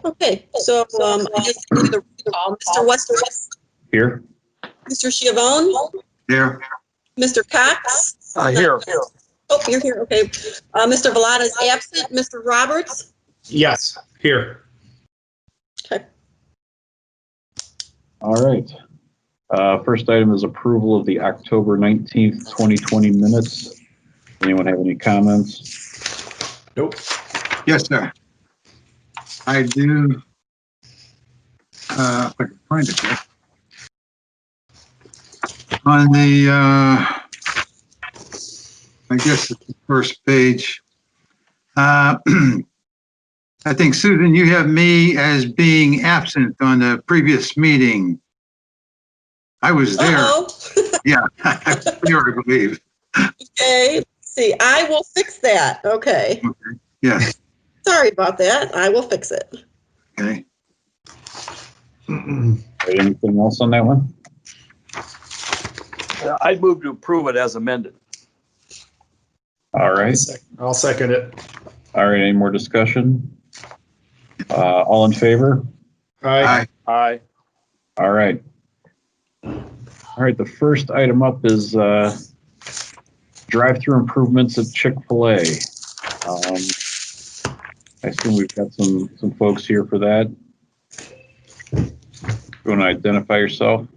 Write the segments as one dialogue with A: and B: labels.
A: Okay, so I guess I do the roll call. Mr. Wester,
B: Here.
A: Mr. Schiavone,
C: Here.
A: Mr. Cox.
D: Here.
A: Oh, you're here. Okay. Mr. Velada is absent. Mr. Roberts.
D: Yes, here.
A: Okay.
B: All right. First item is approval of the October 19th, 2020 minutes. Anyone have any comments?
D: Nope.
C: Yes, sir. I do. If I can find it here. On the, I guess it's the first page. I think, Susan, you have me as being absent on the previous meeting. I was there.
A: Uh-oh.
C: Yeah, I believe.
A: Okay. Let's see, I will fix that. Okay.
C: Okay. Yes.
A: Sorry about that. I will fix it.
C: Okay.
B: Anything else on that one?
E: I'd move to approve it as amended.
B: All right.
D: I'll second it.
B: All right. Any more discussion? All in favor?
D: Aye.
E: Aye.
B: All right. All right. The first item up is drive-through improvements at Chick-fil-A. I assume we've got some folks here for that. You want to identify yourself?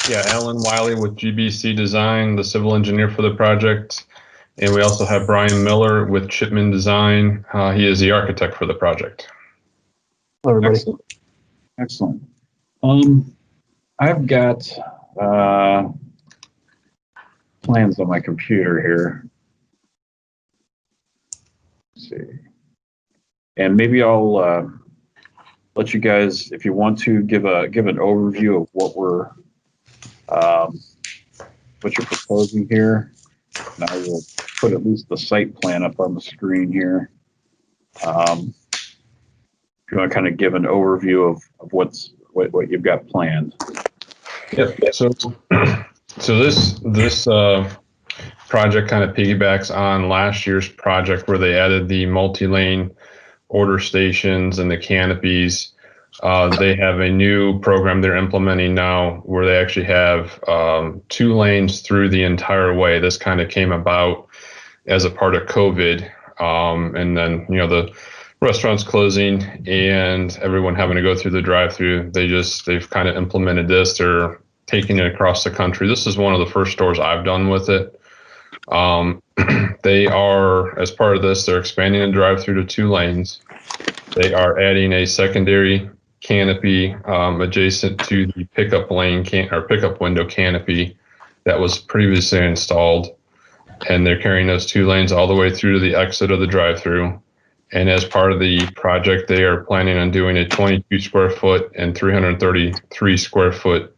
F: Yeah, Alan Wiley with GBC Design, the civil engineer for the project. And we also have Brian Miller with Chipman Design. He is the architect for the project.
B: Hello, everybody. Excellent. I've got plans on my computer here. Let's see. And maybe I'll let you guys, if you want to, give an overview of what you're proposing here. And I will put at least the site plan up on the screen here. If you want to kind of give an overview of what you've got planned.
F: Yep. So this project kind of piggybacks on last year's project where they added the multi-lane order stations and the canopies. They have a new program they're implementing now where they actually have 2 lanes through the entire way. This kind of came about as a part of COVID. And then, the restaurants closing and everyone having to go through the drive-through. They've kind of implemented this. They're taking it across the country. This is one of the first stores I've done with it. They are, as part of this, they're expanding the drive-through to 2 lanes. They are adding a secondary canopy adjacent to the pickup lane pickup window canopy that was previously installed. And they're carrying those 2 lanes all the way through to the exit of the drive-through. And as part of the project, they are planning on doing a 22 square foot and 333 square foot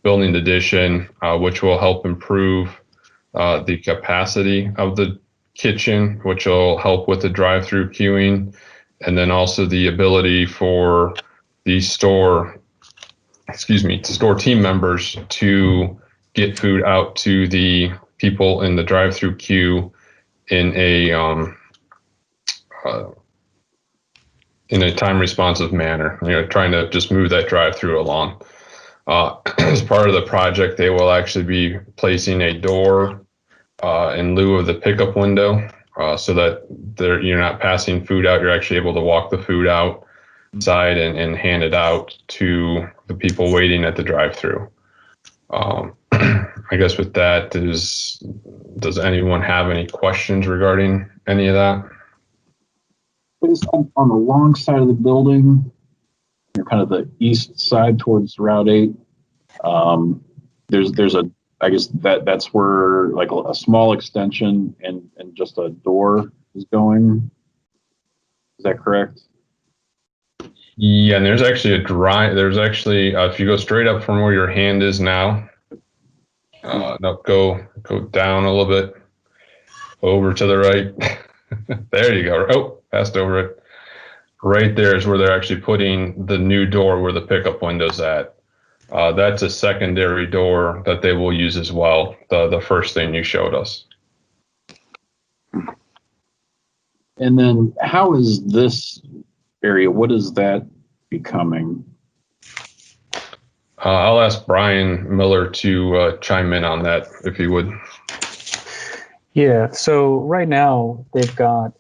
F: building addition, which will help improve the capacity of the kitchen, which will help with the drive-through queuing, and then also the ability for the store team members to get food out to the people in the drive-through queue in a time responsive manner, trying to just move that drive-through along. As part of the project, they will actually be placing a door in lieu of the pickup window, so that you're not passing food out. You're actually able to walk the food outside and hand it out to the people waiting at the drive-through. I guess with that, does anyone have any questions regarding any of that?
B: On the long side of the building, kind of the east side towards Route 8, there's I guess that's where like a small extension and just a door is going. Is that correct?
F: Yeah, and there's actually if you go straight up from where your hand is now, no, go down a little bit over to the right. There you go. Oh, passed over it. Right there is where they're actually putting the new door where the pickup window's at. That's a secondary door that they will use as well. The first thing you showed us.
B: And then how is this area, what is that becoming?
F: I'll ask Brian Miller to chime in on that, if he would.
G: Yeah, so right now they've got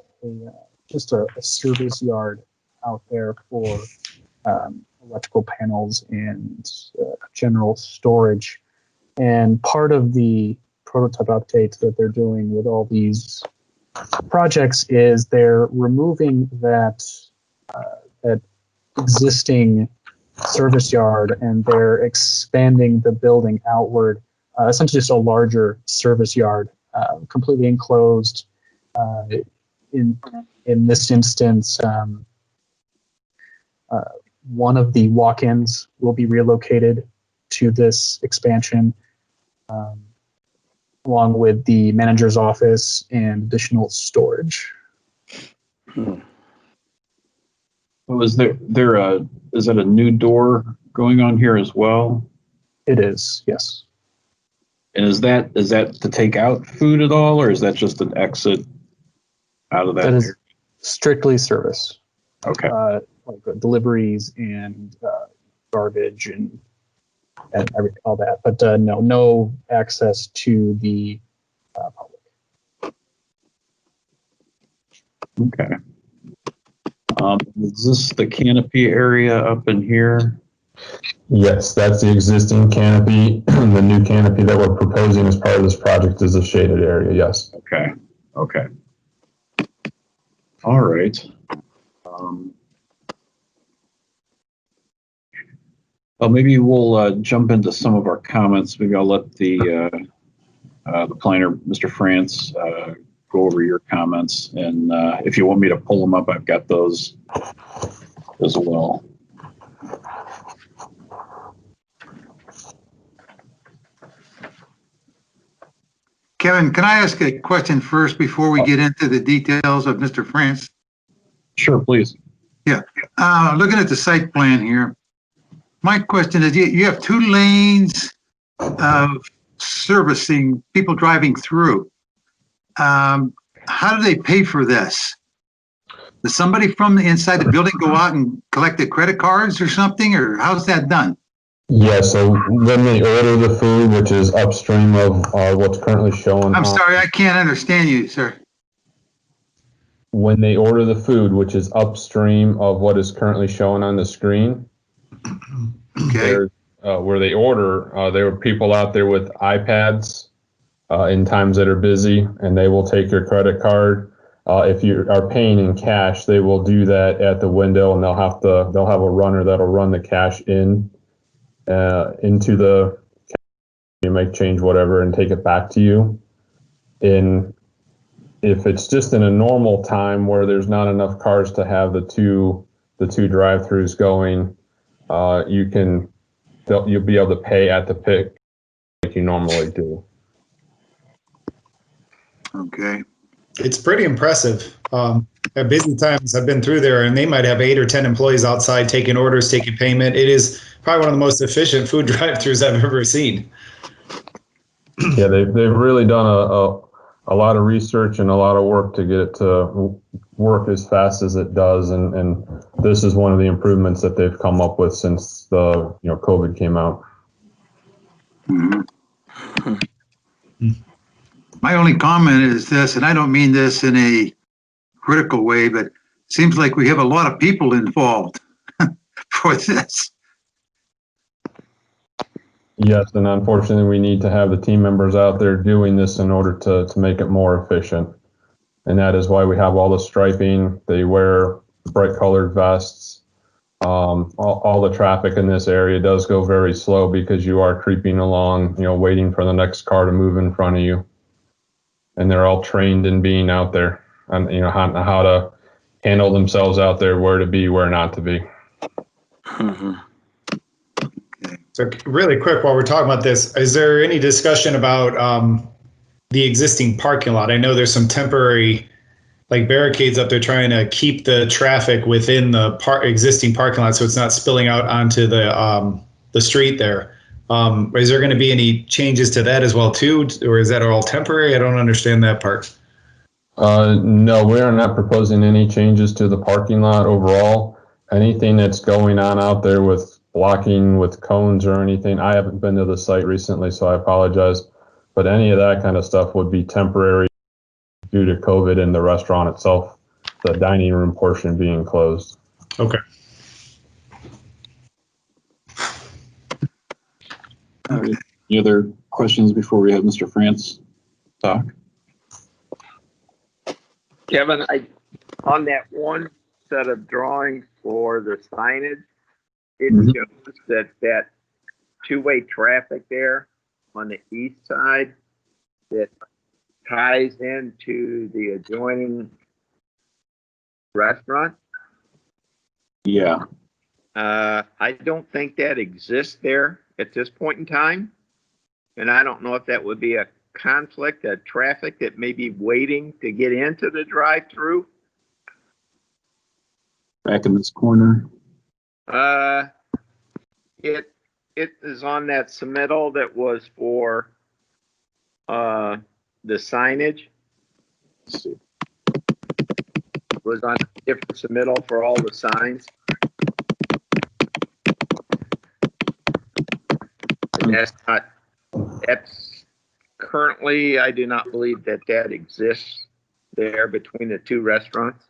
G: just a service yard out there for electrical panels and general storage. And part of the prototype updates that they're doing with all these projects is they're removing that existing service yard and they're expanding the building outward, essentially just a larger service yard, completely enclosed. In this instance, one of the walk-ins will be relocated to this expansion, along with the manager's office and additional storage.
B: So is that a new door going on here as well?
G: It is, yes.
B: And is that to take out food at all, or is that just an exit out of that?
G: That is strictly service,
B: Okay.
G: like deliveries and garbage and everything, all that. But no access to the public.
B: Okay. Is this the canopy area up in here?
F: Yes, that's the existing canopy. The new canopy that we're proposing as part of this project is a shaded area, yes.
B: Okay. Okay. All right. Well, maybe we'll jump into some of our comments. Maybe I'll let the planner, Mr. France, go over your comments. And if you want me to pull them up, I've got those as well.
C: Kevin, can I ask a question first before we get into the details of Mr. France?
B: Sure, please.
C: Yeah, looking at the site plan here, my question is, you have 2 lanes of servicing people driving through. How do they pay for this? Does somebody from the inside the building go out and collect the credit cards or something, or how's that done?
F: Yeah, so when they order the food, which is upstream of what's currently shown.
C: I'm sorry, I can't understand you, sir.
F: When they order the food, which is upstream of what is currently shown on the screen,
C: Okay,
F: where they order, there are people out there with iPads in times that are busy, and they will take your credit card. If you are paying in cash, they will do that at the window, and they'll have a runner that'll run the cash into the, you make change whatever and take it back to you. If it's just in a normal time where there's not enough cars to have the two drive-throughs going, you'll be able to pay at the pick like you normally do.
C: okay.
D: It's pretty impressive. At busy times, I've been through there, and they might have 8 or 10 employees outside taking orders, taking payment. It is probably one of the most efficient food drive-throughs I've ever seen.
F: Yeah, they've really done a lot of research and a lot of work to get it to work as fast as it does, and this is one of the improvements that they've come up with since the COVID came out.
C: My only comment is this, and I don't mean this in a critical way, but it seems like we have a lot of people involved for this.
F: Yes, and unfortunately, we need to have the team members out there doing this in order to make it more efficient. And that is why we have all the striping. They wear bright colored vests. All the traffic in this area does go very slow because you are creeping along, waiting for the next car to move in front of you. And they're all trained in being out there and, how to handle themselves out there, where to be, where not to be.
D: So really quick, while we're talking about this, is there any discussion about the existing parking lot? I know there's some temporary barricades up there trying to keep the traffic within the existing parking lot so it's not spilling out onto the street there. Is there going to be any changes to that as well too, or is that all temporary? I don't understand that part.
F: No, we are not proposing any changes to the parking lot overall. anything that's going on out there with blocking with cones or anything, I haven't been to the site recently, so I apologize. But any of that kind of stuff would be temporary due to COVID and the restaurant itself, the dining room portion being closed.
D: Okay.
B: All right. Any other questions before we have Mr. France talk?
E: Kevin, on that one set of drawings for the signage, it shows that two-way traffic there on the east side that ties into the adjoining restaurant.
B: Yeah.
E: I don't think that exists there at this point in time. And I don't know if that would be a conflict of traffic that may be waiting to get into the drive-through.
B: Back in this corner.
E: It is on that submittal that was for the signage.
B: Let's see.
E: It was on a different submittal for all the signs. And that's currently, I do not believe that exists there between the two restaurants.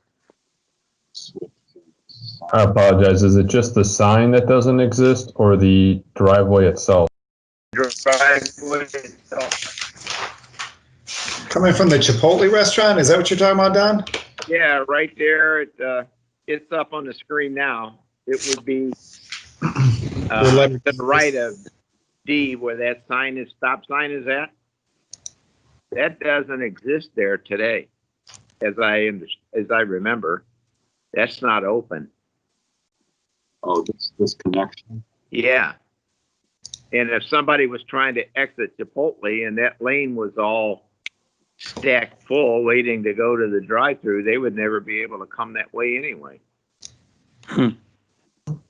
F: I apologize. Is it just the sign that doesn't exist or the driveway itself?
E: Driveway itself.
D: Coming from the Chipotle restaurant, is that what you're talking about, Don?
E: Yeah, right there. It's up on the screen now. It would be to the right of D, where that sign is, stop sign is at. That doesn't exist there today, as I remember. That's not open.
B: Oh, this connection.
E: Yeah. And if somebody was trying to exit Chipotle and that lane was all stacked full, waiting to go to the drive-through, they would never be able to come that way anyway.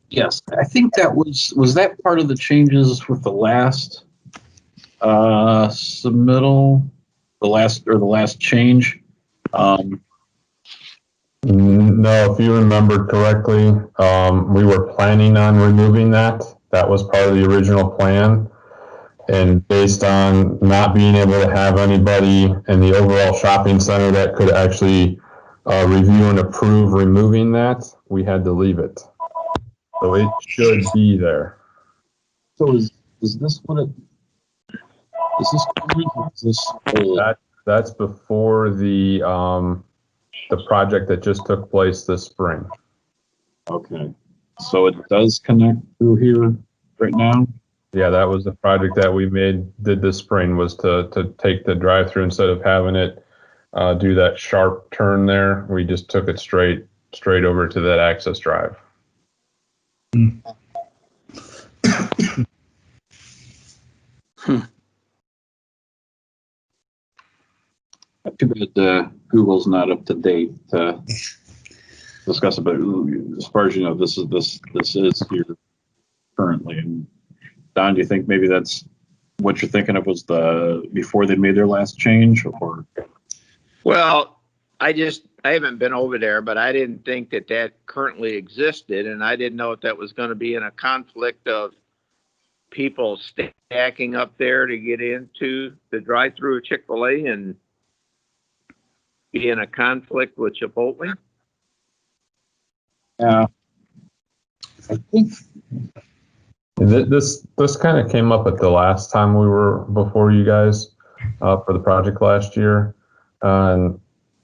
B: Yes, I think that was that part of the changes with the last submittal, the last change.
F: No, if you remember correctly, we were planning on removing that. That was part of the original plan. And based on not being able to have anybody in the overall shopping center that could actually review and approve removing that, we had to leave it. So it should be there.
B: So is this what it? Is this current? Or is this old?
F: That's before the project that just took place this spring.
B: Okay, so it does connect through here right now.
F: Yeah, that was the project that we did this spring, was to take the drive-through instead of having it do that sharp turn there. We just took it straight over to that access drive.
B: Too bad Google's not up to date to discuss it, but as far as you know, this is here currently. And Don, do you think maybe that's what you're thinking of was before they made their last change, or?
E: Well, I haven't been over there, but I didn't think that currently existed, and I didn't know if that was going to be in a conflict of people stacking up there to get into the drive-through of Chick-fil-A and be in a conflict with Chipotle.
B: Yeah, I think
F: This kind of came up at the last time we were before you guys for the project last year. And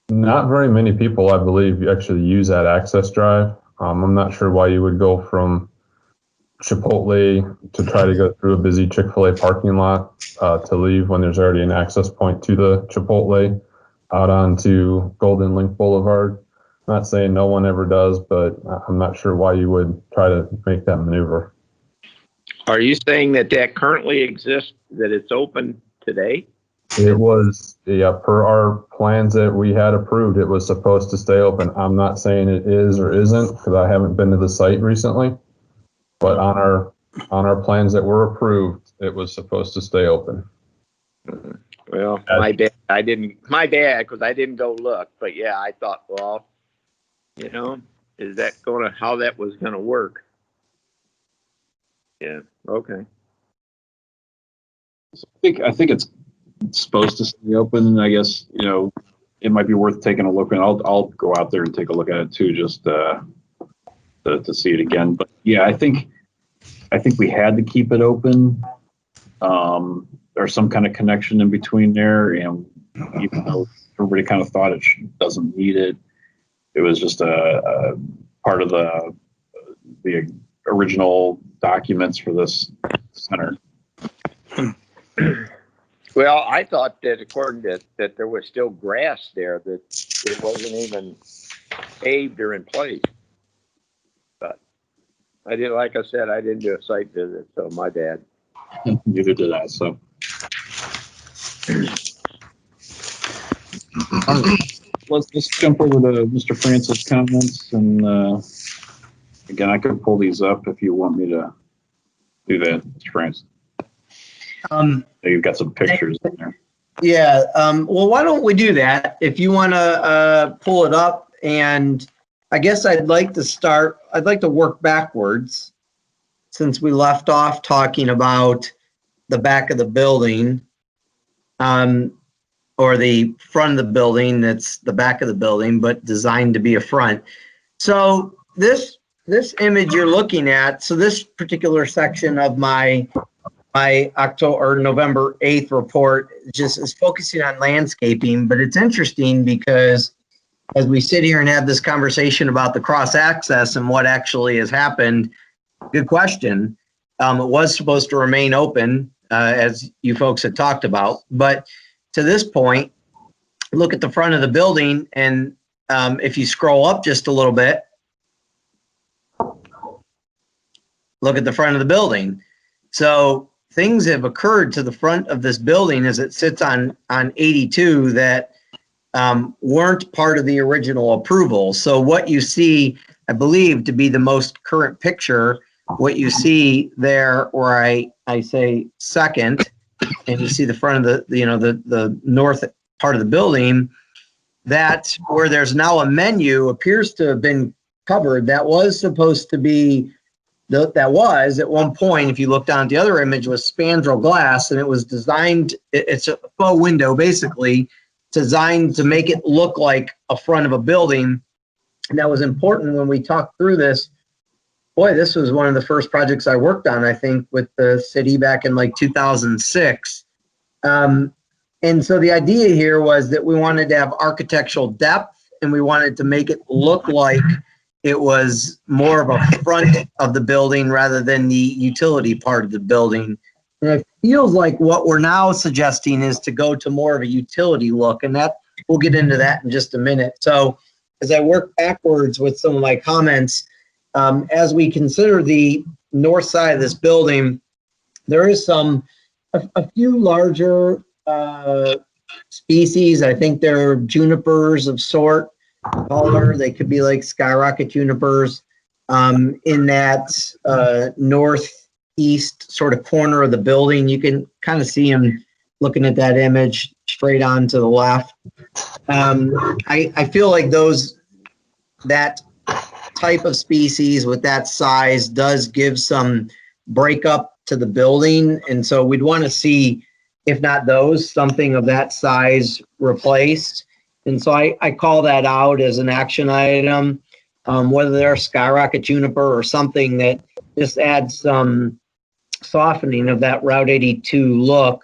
F: not very many people, I believe, actually use that access drive. I'm not sure why you would go from Chipotle to try to go through a busy Chick-fil-A parking lot to leave when there's already an access point to the Chipotle out onto Golden Link Boulevard. I'm not saying no one ever does, but I'm not sure why you would try to make that maneuver.
E: Are you saying that currently exists, that it's open today?
F: It was, yeah, per our plans that we had approved, it was supposed to stay open. I'm not saying it is or isn't because I haven't been to the site recently, but on our plans that were approved, it was supposed to stay open.
E: Well, my bad. My bad, because I didn't go look. But yeah, I thought, well, is that how that was gonna work? Yeah, okay.
B: I think it's supposed to stay open. I guess, it might be worth taking a look, and I'll go out there and take a look at it too, just to see it again. But yeah, I think we had to keep it open. There's some kind of connection in between there, and even though everybody kind of thought it doesn't need it, it was just a part of the original documents for this center.
E: Well, I thought that according to that there was still grass there, that it wasn't even paved or in place. But I did, like I said, I didn't do a site visit, so my bad.
B: Neither did I. So, all right, let's jump over to Mr. Francis' comments, and again, I can pull these up if you want me to do that, Mr. Francis. You've got some pictures in there.
H: Yeah. Well, why don't we do that? If you want to pull it up, and I guess I'd like to work backwards since we left off talking about the back of the building, or the front of the building that's the back of the building, but designed to be a front. So this image you're looking at, so this particular section of my October or November 8th report just is focusing on landscaping, but it's interesting because as we sit here and have this conversation about the cross access and what actually has happened, good question. It was supposed to remain open, as you folks had talked about, but to this point, look at the front of the building, and if you scroll up just a little bit, look at the front of the building. So things have occurred to the front of this building as it sits on 82 that weren't part of the original approval. So what you see, I believe, to be the most current picture, what you see there, where I say second, and you see the front of the north part of the building, that where there's now a menu appears to have been covered. That was supposed to be, that was at one point, if you look down at the other image, was spandrel glass, and it was designed, it's a faux window basically, designed to make it look like a front of a building. And that was important when we talked through this. Boy, this was one of the first projects I worked on, I think, with the city back in like 2006. And so the idea here was that we wanted to have architectural depth, and we wanted to make it look like it was more of a front of the building rather than the utility part of the building. And it feels like what we're now suggesting is to go to more of a utility look, and that we'll get into that in just a minute. So as I work backwards with some of my comments, as we consider the north side of this building, there is a few larger species. I think they're junipers of sort, taller. They could be like skyrocket junipers in that northeast sort of corner of the building. You can kind of see them looking at that image straight on to the left. I feel like that type of species with that size does give some breakup to the building, and so we'd want to see, if not those, something of that size replaced. And so I call that out as an action item, whether they're skyrocket juniper or something that just adds some softening of that Route 82 look.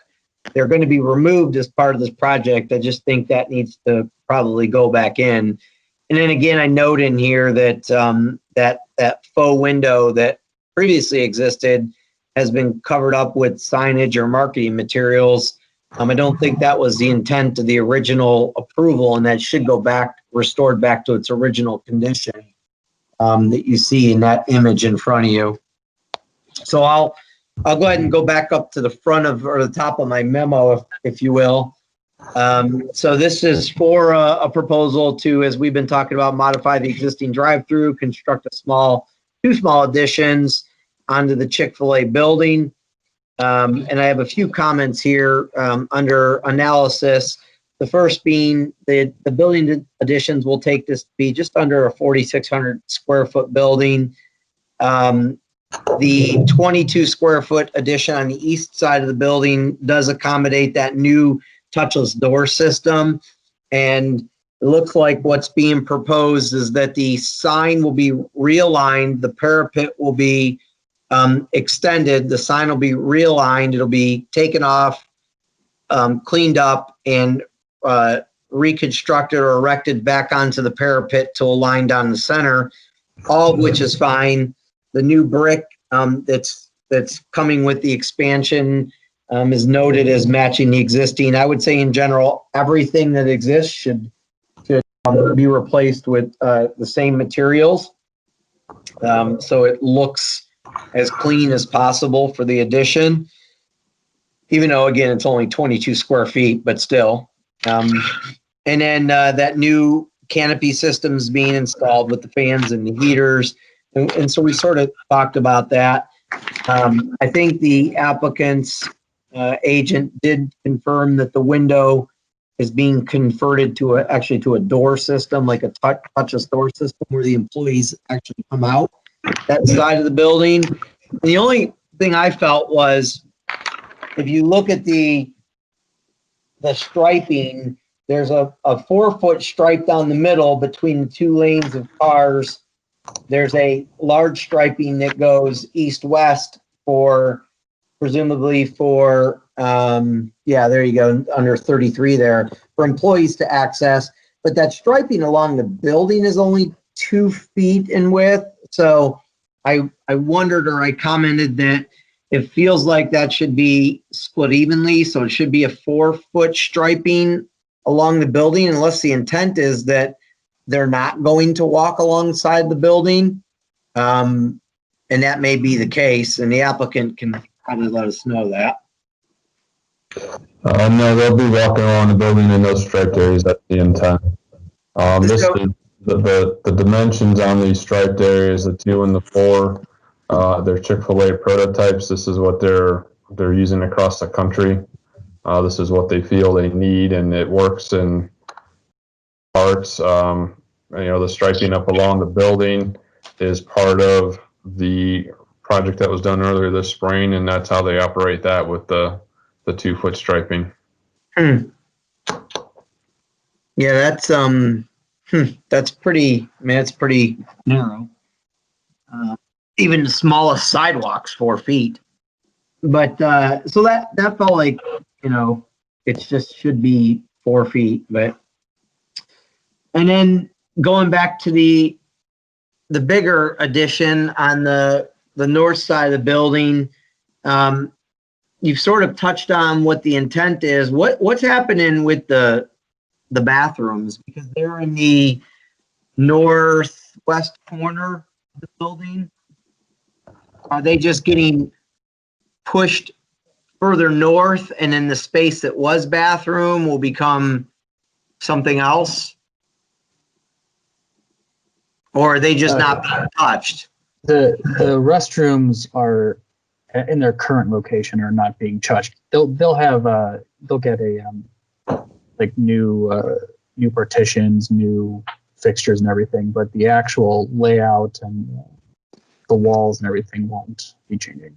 H: They're going to be removed as part of this project. I just think that needs to probably go back in. And then again, I note in here that that faux window that previously existed has been covered up with signage or marketing materials. I don't think that was the intent of the original approval, and that should go back, restored back to its original condition that you see in that image in front of you. So I'll go ahead and go back up to the front of, or the top of my memo, if you will. So this is for a proposal to, as we've been talking about, modify the existing drive-through, construct two small additions onto the Chick-fil-A building. And I have a few comments here under analysis. The first being the building additions will take this to be just under a 4,600 square foot building. The 22 square foot addition on the east side of the building does accommodate that new touchless door system. And it looks like what's being proposed is that the sign will be realigned, the parapet will be extended, the sign will be realigned, it'll be taken off, cleaned up, and reconstructed or erected back onto the parapet to align down the center, all of which is fine. The new brick that's coming with the expansion is noted as matching the existing. I would say in general, everything that exists should be replaced with the same materials. So it looks as clean as possible for the addition, even though, again, it's only 22 square feet, but still. And then that new canopy system's being installed with the fans and the heaters. And so we sort of talked about that. I think the applicant's agent did confirm that the window is being converted to actually to a door system, like a touchless door system where the employees actually come out that side of the building. And the only thing I felt was, if you look at the striping, there's a 4-foot stripe down the middle between the two lanes of cars. There's a large striping that goes east-west for, presumably for, yeah, there you go, under 33 there, for employees to access. But that striping along the building is only 2 feet in width. So I wondered, or I commented that it feels like that should be split evenly. So it should be a 4-foot striping along the building, unless the intent is that they're not going to walk alongside the building. And that may be the case, and the applicant can probably let us know that.
F: No, they'll be walking along the building in those striped areas. That's the intent. This is the dimensions on these striped areas, the 2 and the 4. They're Chick-fil-A prototypes. This is what they're using across the country. This is what they feel they need, and it works in parts. The striping up along the building is part of the project that was done earlier this spring, and that's how they operate that with the 2-foot striping.
H: Yeah, that's pretty, man, it's pretty narrow. Even the smallest sidewalks, 4 feet. But so that felt like, it just should be 4 feet. But and then going back to the bigger addition on the north side of the building, you've sort of touched on what the intent is. What's happening with the bathrooms, because they're in the northwest corner of the building? Are they just getting pushed further north, and then the space that was bathroom will become something else? Or are they just not being touched?
G: The restrooms are in their current location are not being touched. They'll get a like new partitions, new fixtures and everything, but the actual layout and the walls and everything won't be changing.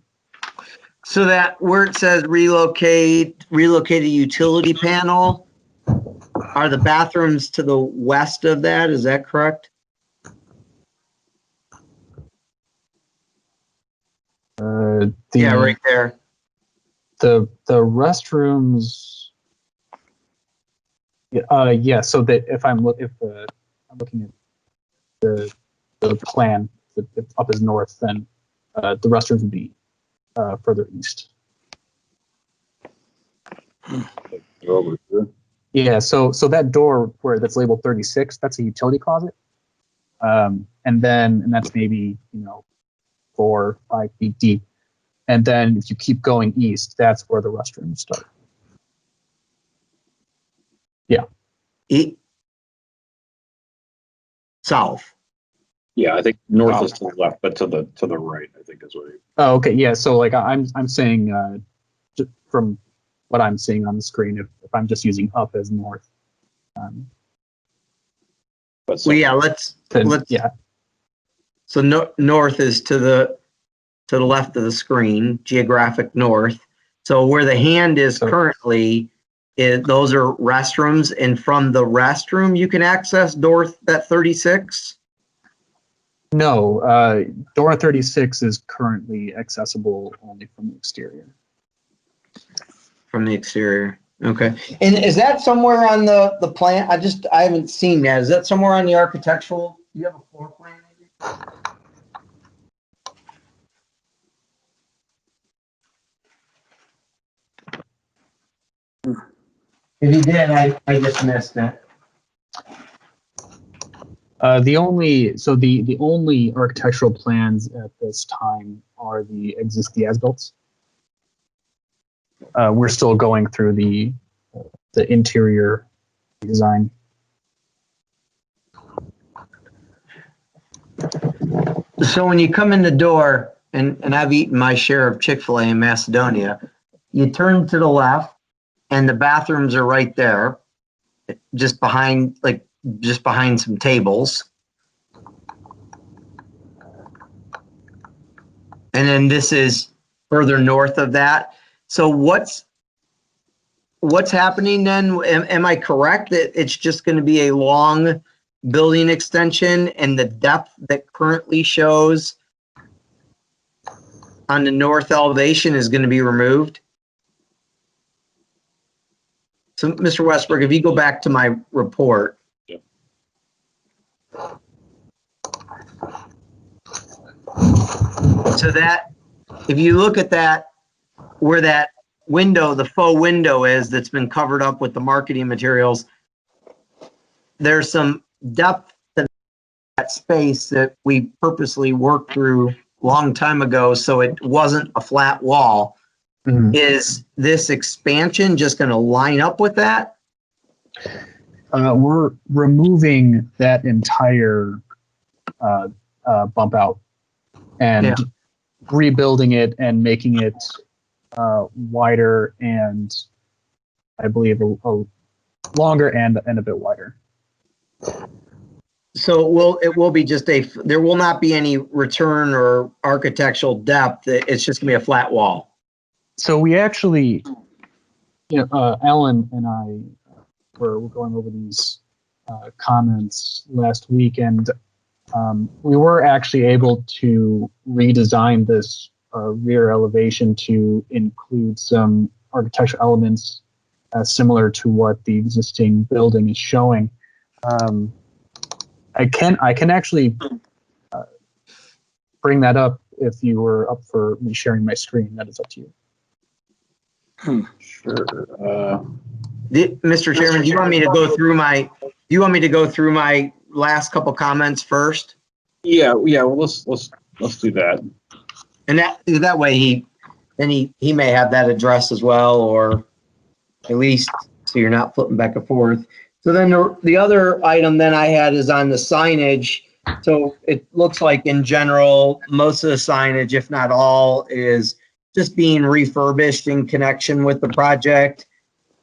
H: So that where it says relocate a utility panel, are the bathrooms to the west of that? Is that correct? Yeah, right there.
G: The restrooms. Yeah. So that if I'm looking at the plan, if up is north, then the restrooms would be further east.
B: Over here.
G: Yeah. So that door that's labeled 36, that's a utility closet, and that's maybe 4 or 5 feet deep. And then if you keep going east, that's where the restrooms start. Yeah.
H: South.
B: Yeah, I think north is to the left, but to the right, I think is what.
G: Oh, okay. Yeah. So like I'm saying, just from what I'm seeing on the screen, if I'm just using up as north,
B: But
H: Well, yeah, let's,
G: Yeah.
H: so north is to the left of the screen, geographic north. So where the hand is currently, those are restrooms, and from the restroom, you can access door that 36?
G: No, door 36 is currently accessible only from the exterior.
H: From the exterior. Okay. And is that somewhere on the plan? I haven't seen that. Is that somewhere on the architectural? Do you have a floor plan? If you did, I just missed it.
G: The only architectural plans at this time are the as-built. We're still going through the interior design.
H: So when you come in the door, and I've eaten my share of Chick-fil-A in Macedonia, you turn to the left, and the bathrooms are right there, just behind some tables. And then this is further north of that. So what's happening then? Am I correct that it's just going to be a long building extension, and the depth that currently shows on the north elevation is going to be removed? So, Mr. Westberg, if you go back to my report.
B: Yeah.
H: So that, if you look at that, where that window, the faux window is that's been covered up with the marketing materials, there's some depth to that space that we purposely worked through a long time ago so it wasn't a flat wall.
G: Mhm.
H: Is this expansion just going to line up with that?
G: We're removing that entire bump out and rebuilding it and making it wider and I believe a longer and a bit wider.
H: So it will be just there will not be any return or architectural depth. It's just gonna be a flat wall.
G: So we actually, Ellen and I were going over these comments last week, and we were actually able to redesign this rear elevation to include some architectural elements similar to what the existing building is showing. I can actually bring that up if you were up for me sharing my screen. That is up to you.
B: Sure.
H: Mr. Chairman, do you want me to go through my last couple comments first?
B: Yeah. Well, let's do that.
H: And that way he may have that addressed as well, or at least so you're not flipping back and forth. So then the other item then I had is on the signage. So it looks like in general, most of the signage, if not all, is just being refurbished in connection with the project.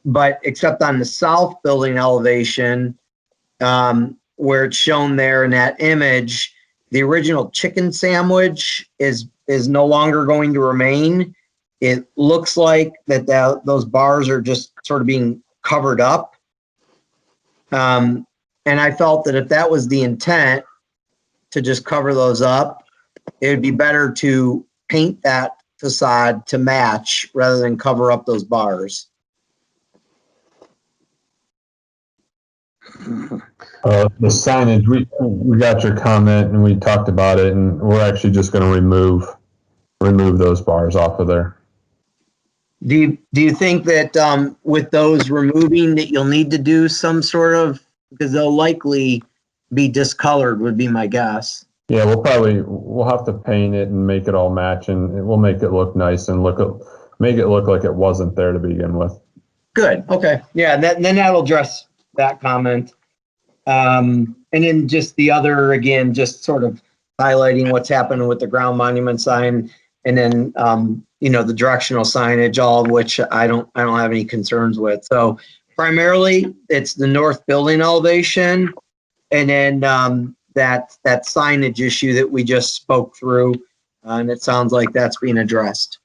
H: But except on the south building elevation, where it's shown there in that image, the original chicken sandwich is no longer going to remain. It looks like those bars are just sort of being covered up. And I felt that if that was the intent, to just cover those up, it would be better to paint that facade to match rather than cover up those bars.
F: The signage, we got your comment and we talked about it, and we're actually just going to remove those bars off of there.
H: Do you think that with those removing that you'll need to do some sort of, because they'll likely be discolored would be my guess.
F: Yeah, we'll have to paint it and make it all match, and we'll make it look nice and make it look like it wasn't there to begin with.
H: Good. Okay. Yeah. Then that'll address that comment. And then just the other, again, just sort of highlighting what's happening with the ground monument sign, and then the directional signage, all of which I don't have any concerns with. So primarily it's the north building elevation, and then that signage issue that we just spoke through, and it sounds like that's being addressed.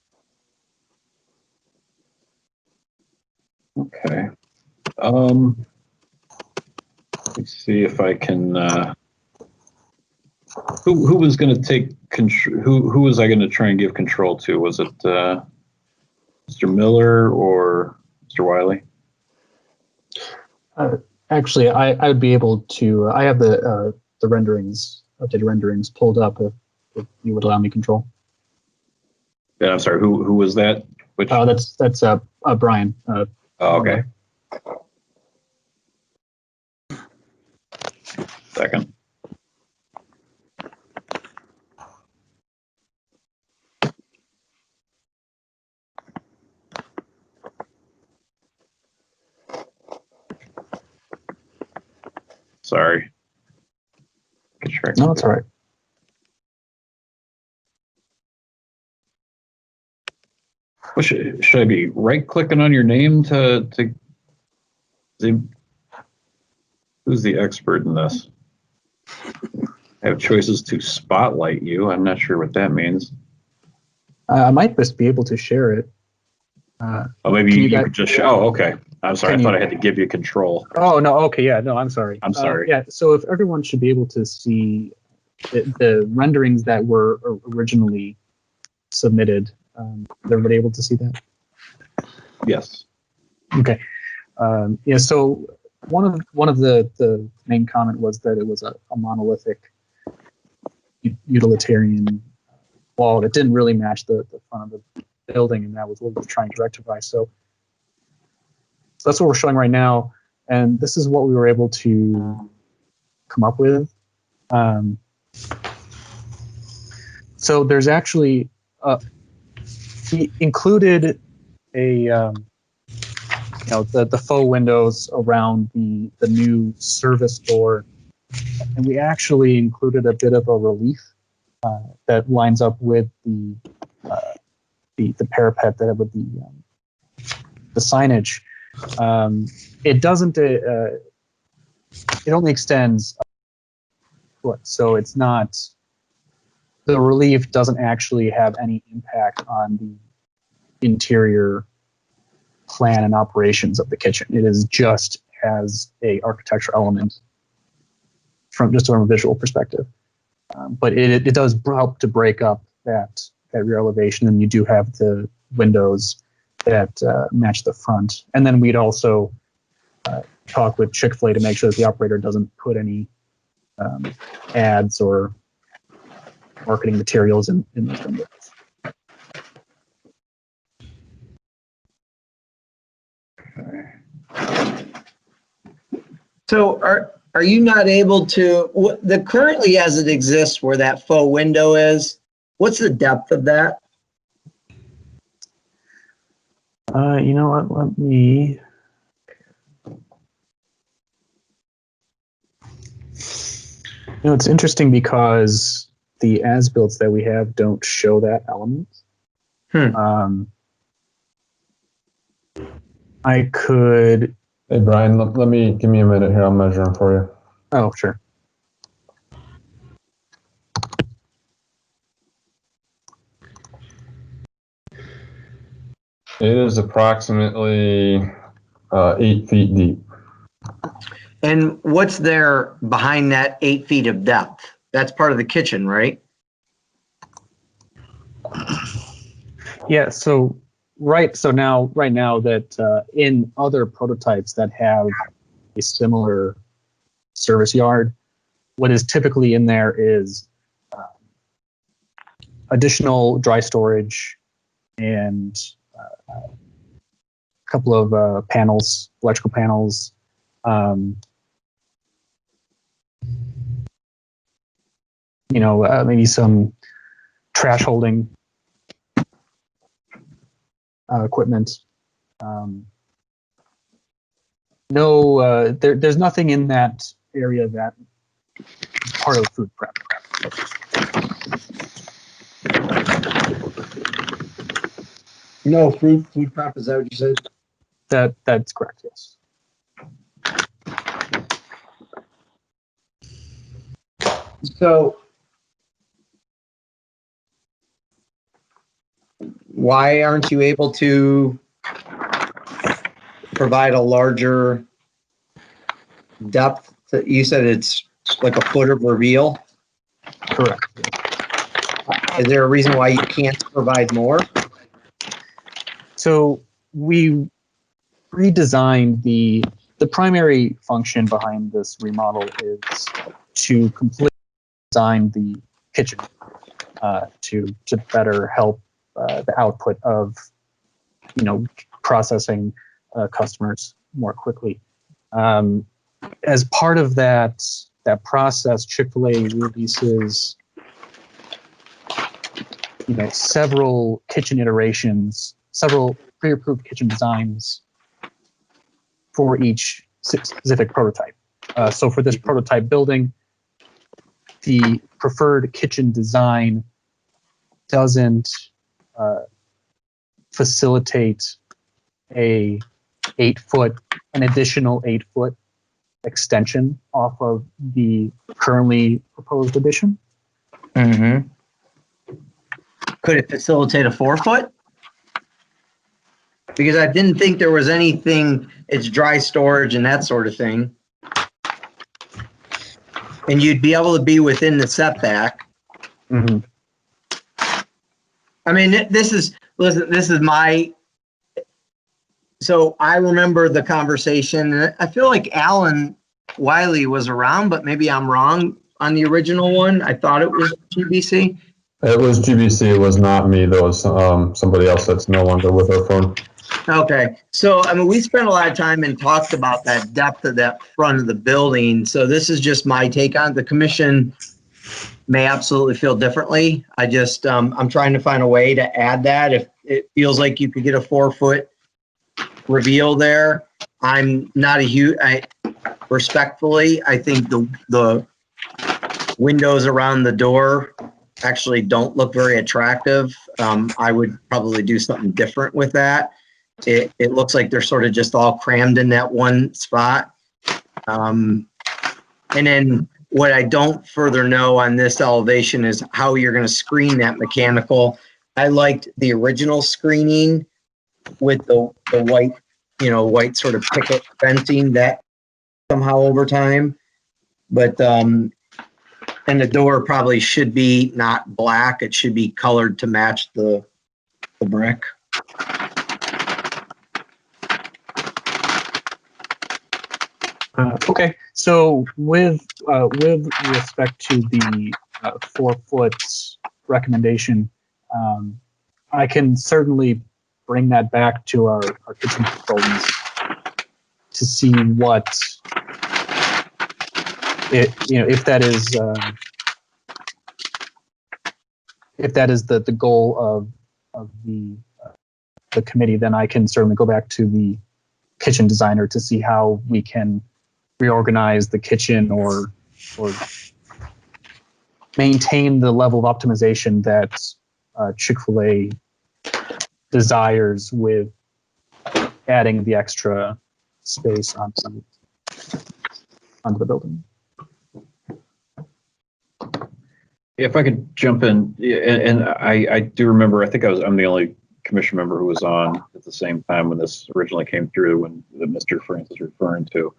B: Okay. Let's see if I can, who was going to take control, who was I going to try and give control to? Was it Mr. Miller or Mr. Wiley?
G: Actually, I would be able to. I have the renderings, updated renderings pulled up if you would allow me control.
B: Yeah, I'm sorry. Who was that? Which?
G: That's Brian.
B: Oh, okay. Second. Sorry.
G: No, it's all right.
B: Well, should I be right clicking on your name to who's the expert in this? I have choices to spotlight you. I'm not sure what that means.
G: I might just be able to share it.
B: Oh, maybe you could just show. Oh, okay. I'm sorry. I thought I had to give you control.
G: Oh, no. Okay. Yeah. No, I'm sorry.
B: I'm sorry.
G: Yeah. So if everyone should be able to see the renderings that were originally submitted, is everybody able to see that?
B: Yes.
G: Okay. Yeah. So one of the main comment was that it was a monolithic utilitarian wall that didn't really match the front of the building, and that was what we were trying to rectify. So that's what we're showing right now, and this is what we were able to come up with. So there's actually he included a the faux windows around the new service door, and we actually included a bit of a relief that lines up with the parapet that with the signage. It doesn't. It only extends a foot, so it's not. The relief doesn't actually have any impact on the interior plan and operations of the kitchen. It is just as a architectural element from a visual perspective. But it does help to break up that rear elevation, and you do have the windows that match the front. And then we'd also talk with Chick-fil-A to make sure that the operator doesn't put any ads or marketing materials in those windows.
H: So are you not able to, currently as it exists where that faux window is, what's the depth of that?
G: You know what, let me. It's interesting because the as-builts that we have don't show that element. I could.
F: Hey, Brian, give me a minute here. I'll measure them for you.
G: Oh, sure.
F: It is approximately 8 feet deep.
H: And what's there behind that 8 feet of depth? That's part of the kitchen, right?
G: Yeah. So right now that in other prototypes that have a similar service yard, what is typically in there is additional dry storage and a couple of panels, electrical panels. Maybe some trash holding equipment. There's nothing in that area that is part of food prep.
H: No food prep, is that what you said?
G: That's correct, yes.
H: So why aren't you able to provide a larger depth? You said it's like a foot of reveal.
G: Correct.
H: Is there a reason why you can't provide more?
G: So we redesigned the primary function behind this remodel is to completely design the kitchen to better help the output of processing customers more quickly. As part of that process, Chick-fil-A releases several kitchen iterations, several pre-approved kitchen designs for each specific prototype. So for this prototype building, the preferred kitchen design doesn't facilitate an additional 8-foot extension off of the currently proposed addition.
H: Mm-hmm. Could it facilitate a 4-foot? Because I didn't think there was anything, it's dry storage and that sort of thing. And you'd be able to be within the setback.
G: Mm-hmm.
H: I mean, this is my, so I remember the conversation. I feel like Alan Wiley was around, but maybe I'm wrong on the original one. I thought it was GBC.
F: It was GBC. It was not me. That was somebody else that's no longer with our firm.
H: Okay, so I mean, we spent a lot of time and talked about that depth of that front of the building. So this is just my take on it. The commission may absolutely feel differently. I just, I'm trying to find a way to add that. If it feels like you could get a 4-foot reveal there, I'm not a huge, respectfully, I think the windows around the door actually don't look very attractive. I would probably do something different with that. It looks like they're sort of just all crammed in that one spot. And then what I don't further know on this elevation is how you're going to screen that mechanical. I liked the original screening with the white, white sort of picket fencing that somehow over time. But, and the door probably should be not black. It should be colored to match the brick.
G: Okay, so with respect to the 4-foot recommendation, I can certainly bring that back to our kitchen consultants to see what if that is the goal of the committee. Then I can certainly go back to the kitchen designer to see how we can reorganize the kitchen or maintain the level of optimization that Chick-fil-A desires with adding the extra space onto the building.
B: If I could jump in, and I do remember, I think I'm the only commission member who was on at the same time when this originally came through, when Mr. Francis is referring to.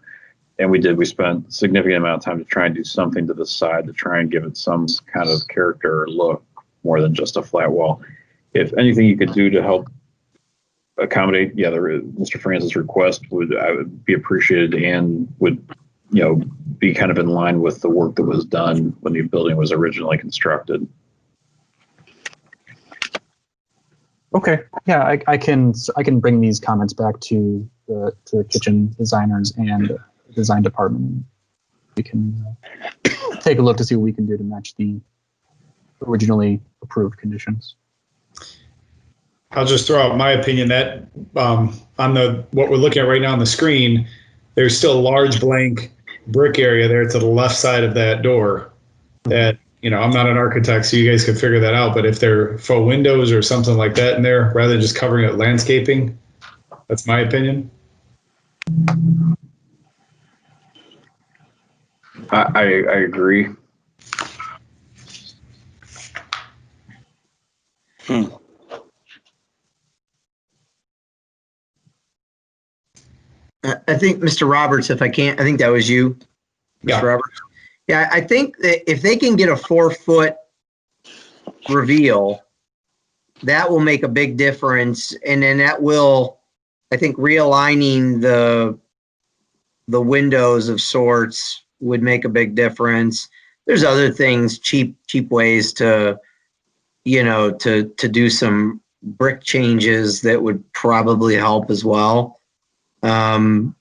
B: And we spent a significant amount of time to try and do something to the side to try and give it some kind of character or look more than just a flat wall. If anything you could do to help accommodate, Mr. Francis' request I would be appreciated and would, be kind of in line with the work that was done when the building was originally constructed.
G: Okay, yeah, I can bring these comments back to the kitchen designers and design department. We can take a look to see what we can do to match the originally approved conditions.
D: I'll just throw out my opinion that on what we're looking at right now on the screen, there's still a large blank brick area there to the left side of that door that, I'm not an architect, so you guys could figure that out. But if there are faux windows or something like that in there, rather than just covering it with landscaping, that's my opinion.
B: I agree.
H: I think, Mr. Roberts, if I can't, I think that was you, Mr.
D: Yeah.
H: Roberts. Yeah, I think that if they can get a 4-foot reveal, that will make a big difference. And then that will, I think, realigning the windows of sorts would make a big difference. There's other things, cheap ways to, to do some brick changes that would probably help as well. But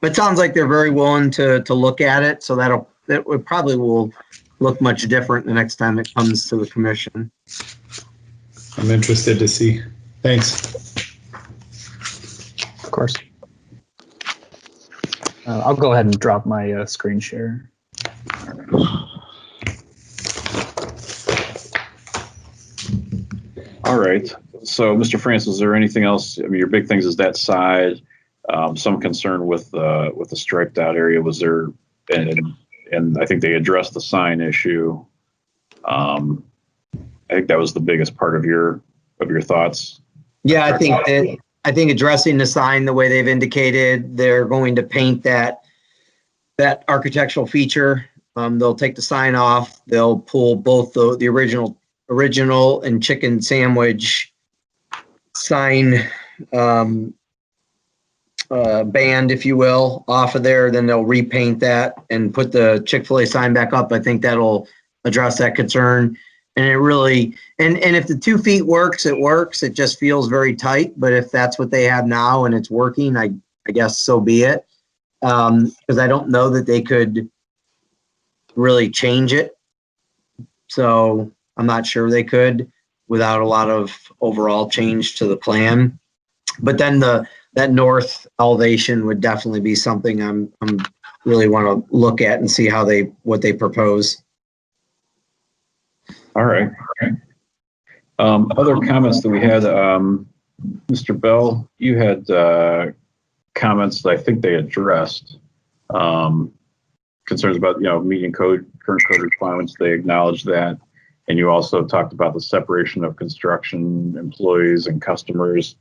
H: it sounds like they're very willing to look at it. So that would probably will look much different the next time it comes to the commission.
D: I'm interested to see. Thanks.
G: Of course. I'll go ahead and drop my screen share.
B: All right. So, Mr. France, is there anything else? I mean, your big things is that side. Some concern with the striped out area. Was there, and I think they addressed the sign issue. I think that was the biggest part of your thoughts.
H: Yeah, I think addressing the sign the way they've indicated, they're going to paint that architectural feature. They'll take the sign off. They'll pull both the original and chicken sandwich sign band, if you will, off of there. Then they'll repaint that and put the Chick-fil-A sign back up. I think that'll address that concern. And it really, and if the 2 feet works, it works. It just feels very tight. But if that's what they have now and it's working, I guess so be it. Because I don't know that they could really change it. So I'm not sure they could without a lot of overall change to the plan. But then that north elevation would definitely be something I'm really want to look at and see what they propose.
B: All right. Other comments that we had, Mr. Bell, you had comments that I think they addressed. Concerns about, meeting current code requirements. They acknowledged that. And you also talked about the separation of construction employees and customers.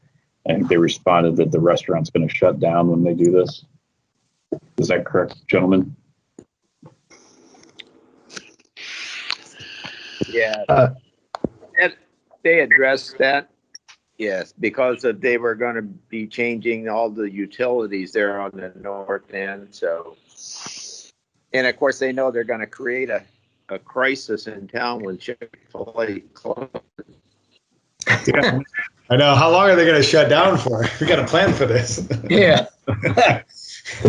B: And they responded that the restaurant's going to shut down when they do this. Is that correct, gentlemen?
E: Yeah. They addressed that. Yes, because they were going to be changing all the utilities there on the north end. So, and of course, they know they're going to create a crisis in town when Chick-fil-A closes.
D: Yeah, I know. How long are they going to shut down for? We got to plan for this.
H: Yeah.
F: The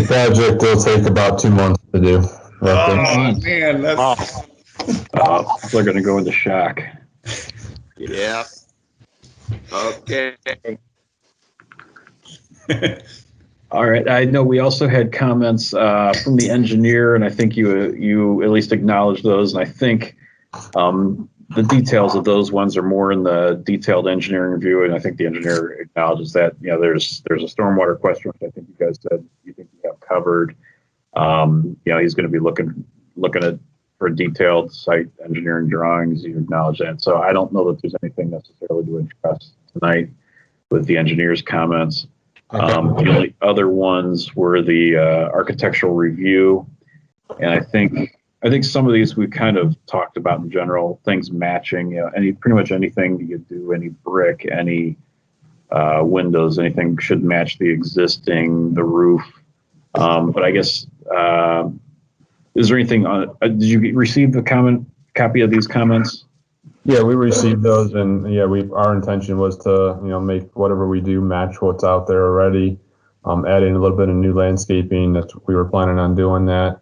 F: project will take about 2 months to do.
D: Oh man, that's.
B: They're going to go into shock.
E: Yeah. Okay.
B: All right. I know we also had comments from the engineer, and I think you at least acknowledged those. And I think the details of those ones are more in the detailed engineering review, and I think the engineer acknowledges that. There's a stormwater question, which I think you guys said you think you have covered. He's going to be looking at for detailed site engineering drawings. You acknowledge that. So I don't know that there's anything necessarily to address tonight with the engineer's comments. The only other ones were the architectural review, and I think some of these we kind of talked about in general. Things matching, pretty much anything you do, any brick, any windows, anything should match the existing, the roof. But I guess is there anything on? Did you receive the copy of these comments?
F: Yeah, we received those, and our intention was to make whatever we do match what's out there already. Adding a little bit of new landscaping, we were planning on doing that.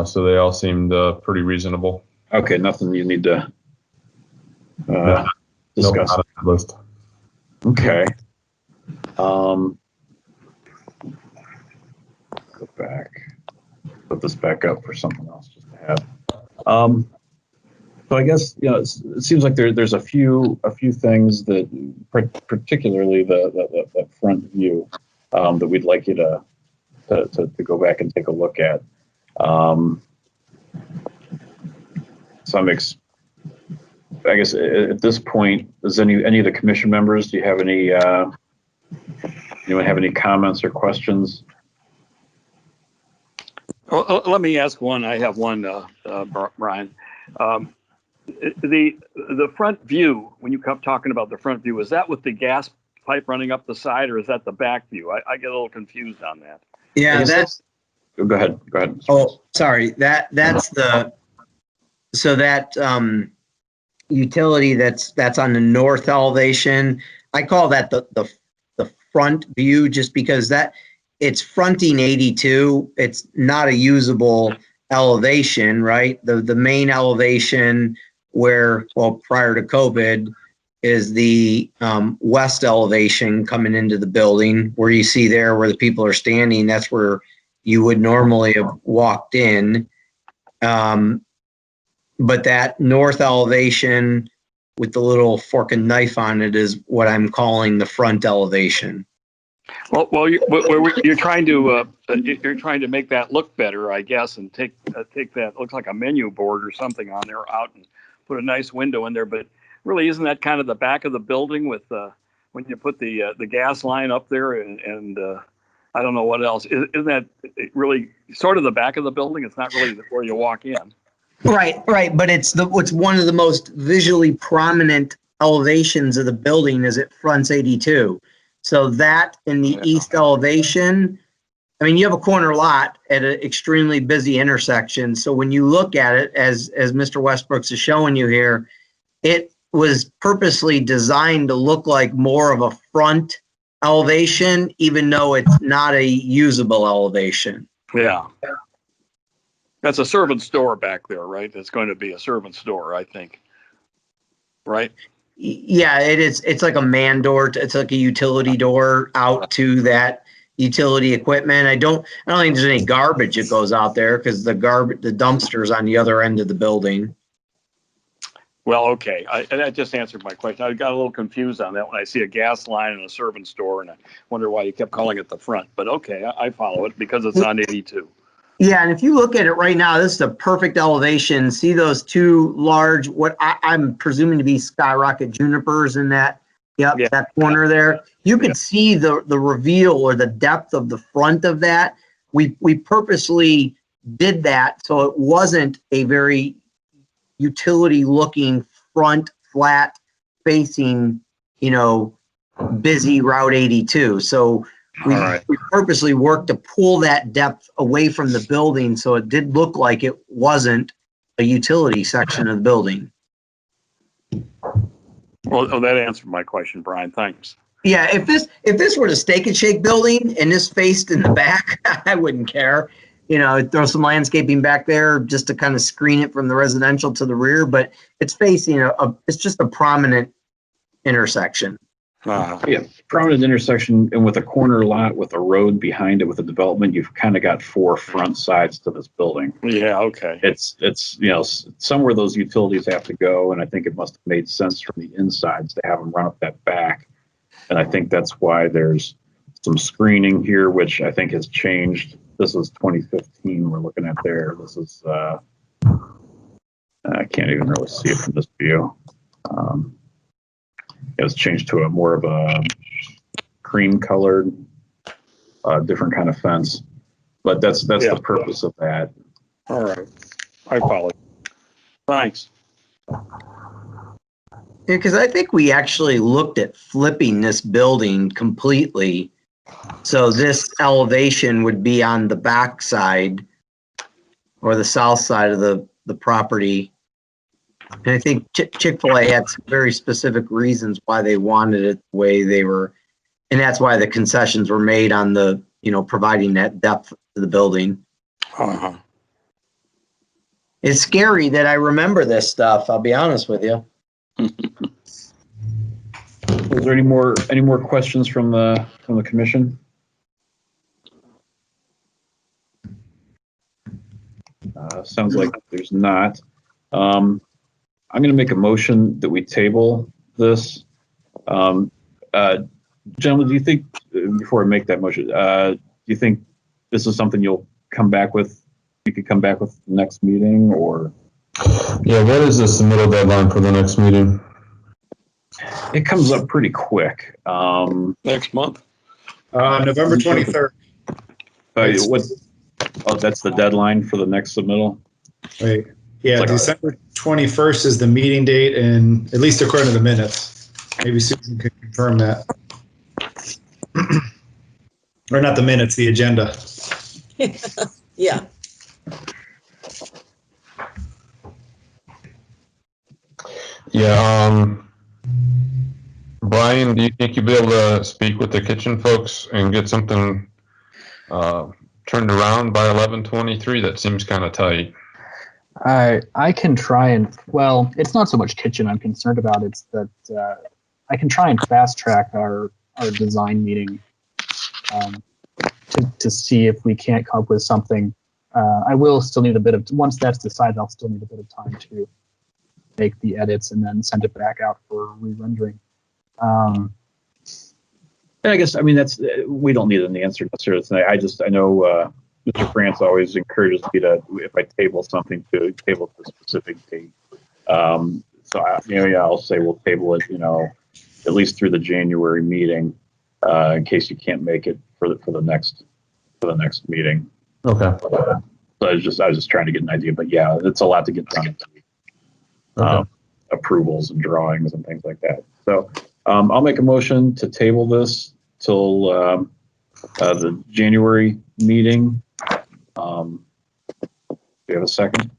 F: So they all seemed pretty reasonable.
B: Okay, nothing you need to discuss.
F: Nope, not on the list.
B: Okay. Go back. Put this back up for something else just to have. So I guess it seems like there's a few things that, particularly the front view, that we'd like you to go back and take a look at. I guess at this point, does any of the commission members, do you have any, anyone have any comments or questions?
I: Well, let me ask one. I have one, Brian. The front view, when you come talking about the front view, is that with the gas pipe running up the side, or is that the back view? I get a little confused on that.
H: Yeah, that's,
B: Go ahead. Go ahead.
H: oh, sorry, that's the, so that, utility that's on the north elevation, I call that the front view, just because that, it's fronting 82. It's not a usable elevation, right? The main elevation where, well, prior to COVID, is the west elevation coming into the building, where you see there where the people are standing. That's where you would normally have walked in. But that north elevation with the little fork and knife on it is what I'm calling the front elevation.
I: Well, you're trying to make that look better, I guess, and take that, looks like a menu board or something on there out and put a nice window in there. But really, isn't that kind of the back of the building with when you put the gas line up there and I don't know what else? Isn't that really sort of the back of the building? It's not really where you walk in.
H: Right. But it's one of the most visually prominent elevations of the building as it fronts 82. So that in the east elevation, I mean, you have a corner lot at an extremely busy intersection. So when you look at it, as Mr. Westbrooks is showing you here, it was purposely designed to look like more of a front elevation, even though it's not a usable elevation.
I: Yeah. That's a servant store back there, right? It's going to be a servant store, I think. Right?
H: Yeah, it is. It's like a man door. It's like a utility door out to that utility equipment. I don't think there's any garbage that goes out there, because the dumpster's on the other end of the building.
I: Well, okay. That just answered my question. I got a little confused on that when I see a gas line and a servant store, and I wonder why you kept calling it the front. But okay, I follow it because it's on 82.
H: Yeah, and if you look at it right now, this is a perfect elevation. See those two large, what I'm presuming to be skyrocket junipers in that, that corner there. You could see the reveal or the depth of the front of that. We purposely did that so it wasn't a very utility looking front, flat facing, busy Route 82. So we purposely worked to pull that depth away from the building so it did look like it wasn't a utility section of the building.
I: Well, that answered my question, Brian. Thanks.
H: Yeah, if this were the Steak and Shake building and this faced in the back, I wouldn't care. Throw some landscaping back there just to kind of screen it from the residential to the rear, but it's facing it's just a prominent intersection.
B: Yeah, prominent intersection, and with a corner lot with a road behind it with a development, you've kind of got four front sides to this building.
I: Yeah, okay.
B: It's somewhere those utilities have to go, and I think it must have made sense from the insides to have them run up that back. And I think that's why there's some screening here, which I think has changed. This is 2015 we're looking at there. This is, I can't even really see it from this view. It was changed to a more of a cream colored, different kind of fence. But that's the purpose of that.
I: All right. I follow. Thanks.
H: Yeah, because I think we actually looked at flipping this building completely. So this elevation would be on the back side or the south side of the property. And I think Chick-fil-A had some very specific reasons why they wanted it the way they were. And that's why the concessions were made on the, providing that depth to the building.
I: Uh-huh.
H: It's scary that I remember this stuff, I'll be honest with you.
B: Is there any more questions from the commission? Sounds like there's not. I'm going to make a motion that we table this. Gentlemen, do you think, before I make that motion, do you think this is something you'll come back with? You could come back with the next meeting, or?
F: Yeah, what is the submittal deadline for the next meeting?
B: It comes up pretty quick.
I: Next month.
D: November 23rd.
B: What? Oh, that's the deadline for the next submittal.
D: Wait. Yeah,
B: It's like
D: December 21st is the meeting date, and at least according to the minutes. Maybe Susan could confirm that. Or not the minutes, the agenda.
A: Yeah.
F: Yeah, Brian, do you think you'll be able to speak with the kitchen folks and get something turned around by 11/23? That seems kind of tight.
G: I can try and, well, it's not so much kitchen I'm concerned about. It's that I can try and fast track our design meeting to see if we can't come up with something. I will still need a bit of, once that's decided, I'll still need a bit of time to make the edits and then send it back out for re-rendering.
B: And I guess, I mean, that's, we don't need an answer necessarily tonight. I know Mr. France always encourages me to, if I table something, to table it to a specific date. So I'll say we'll table it, at least through the January meeting, in case you can't make it for the next meeting.
F: Okay.
B: So I was just trying to get an idea, but yeah, it's a lot to get done.
F: Okay.
B: Approvals and drawings and things like that. So I'll make a motion to table this till the January meeting. Do you have a second?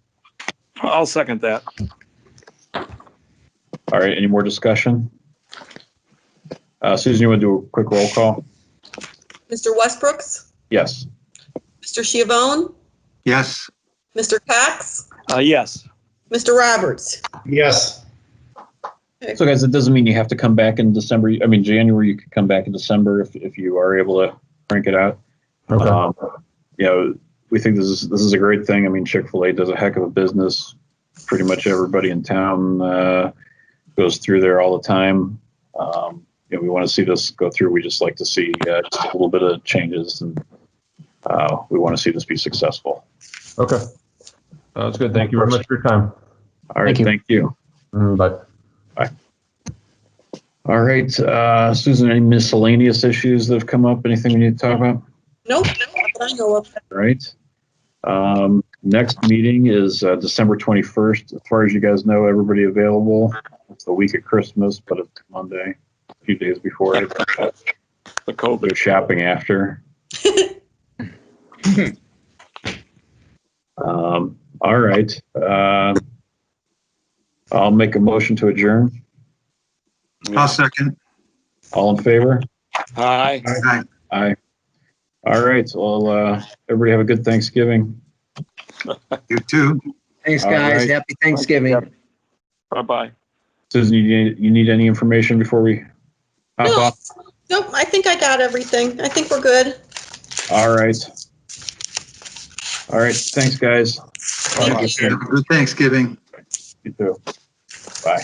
I: I'll second that.
B: All right, any more discussion? Susan, you want to do a quick roll call?
A: Mr. Westbrooks,
B: Yes.
A: Mr. Schiavone,
C: Yes,
A: Mr. Cox,
I: Yes.
A: Mr. Roberts.
D: Yes.
B: So guys, it doesn't mean you have to come back in December. I mean, January, you could come back in December if you are able to crank it out.
F: Okay.
B: We think this is a great thing. I mean, Chick-fil-A does a heck of a business. Pretty much everybody in town goes through there all the time. We want to see this go through. We just like to see just a little bit of changes, and we want to see this be successful.
F: Okay. That's good. Thank you very much for your time.
B: All right, thank you.
F: Bye.
B: All right, Susan, any miscellaneous issues that have come up? Anything we need to talk about?
A: Nope, not that I know of.
B: All right. Next meeting is December 21st. As far as you guys know, everybody available. It's the week of Christmas, but it's Monday, a few days before it.
I: The COVID.
B: Go shopping after. All right. I'll make a motion to adjourn.
C: I'll second.
B: All in favor?
I: Aye.
C: Aye.
B: Aye. All right. Well, everybody have a good Thanksgiving.
C: You too.
H: Thanks,
B: All
H: guys.
B: right.
H: Happy Thanksgiving.
I: Bye-bye.
B: Susan, you need any information before we hop
A: No,
B: off?
A: nope, I think I got everything. I think we're good.
B: All right. All right. Thanks, guys.
A: Thank you.
C: Have a good Thanksgiving.
B: You too. Bye.